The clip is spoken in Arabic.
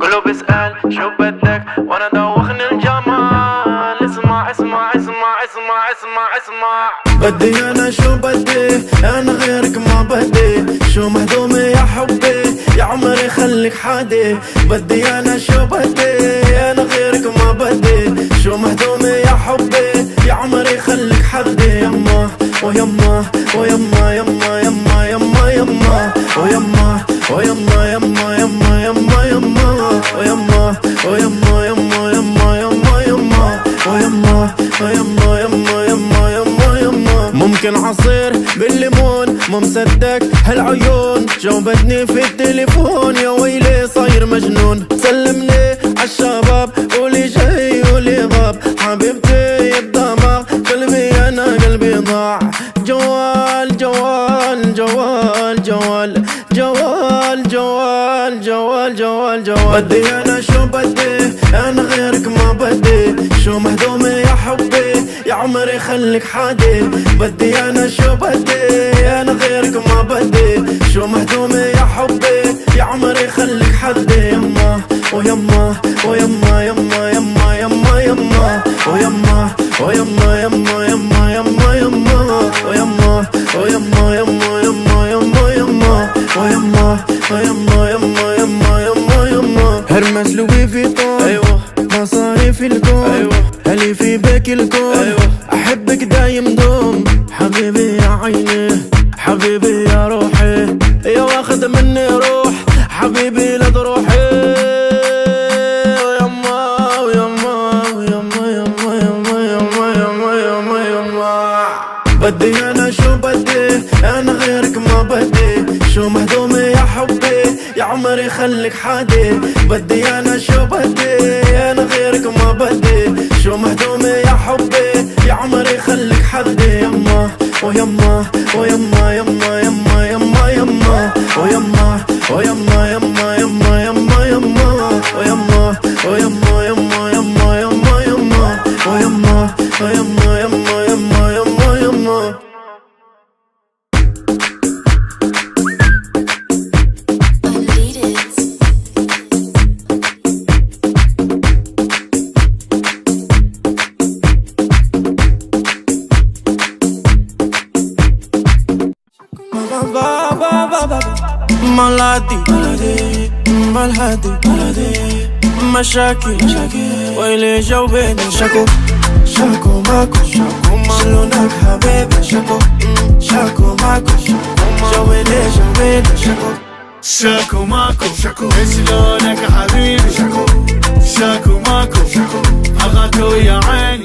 كله بيسأل شو بدك وانا دوخني الجمال. اسمع اسمع اسمع اسمع اسمع اسمع. بدي انا شو بدي، انا غيرك ما بدي. شو مهضومة يا حبي، يا عمري خليك حادي. بدي انا شو بدي، انا غيرك ما بدي. شو مهضومة يا حبي، يا عمري خليك حدي. يما ويما ويما يما يما يما يما ويما ويما يما يما يما يما ويما ويما يما يما يما يما ويما ويما يما يما يما يما. ممكن عصير بالليمون، مو مصدق هالعيون. جاوبتني في التليفون، يا ويلي صاير مجنون. سلمني عالشباب، قولي جاي قولي غاب. حبيبتي الدماغ، قلبي انا قلبي ضاع. جوال جوال جوال جوال جوال جوال جوال جوال جوال. بدي انا شو بدي، انا غيرك ما بدي. شو مهضومة يا حبي، يا عمري خليك حادي. بدي انا شو بدي، انا غيرك ما بدي. شو مهضومة يا حبي، يا عمري خليك حدي. يما ويما ويما يما يما يما يما ويما ويما يما يما يما يما ويما ويما يما يما يما يما ويما ويما يما يما يما يما. هرمس لوي فيتون، ايوه مصاري في الكون، ايوه هلي في بك الكون، ايوه احبك دايم دوم. حبيبي يا عيني، حبيبي يا روحي، يا واخد مني روح. حبيبي لا تروحي. ويما ويما ويما يما يما يما يما يما يما. بدي انا شو بدي، انا غيرك ما بدي. شو مهضومة يا حبي، يا عمري خليك حادي. بدي انا شو بدي، انا غيرك ما بدي. شو مهضومة يا حبي، يا عمري خليك حدي. يما ويما ويما يما يما يما يما ويما ويما يما يما يما يما ويما ويما يما يما يما يما ويما ويما يما يما يما يما. ملادي ملهادي مشاكل ويلي جاوبيني. شاكو شاكو ماكو شلونك حبيبي. شاكو شاكو ماكو جاوبيني جاوبيني. شاكو شاكو ماكو شلونك حبيبي. شاكو شاكو ماكو اغاكو يا عيني.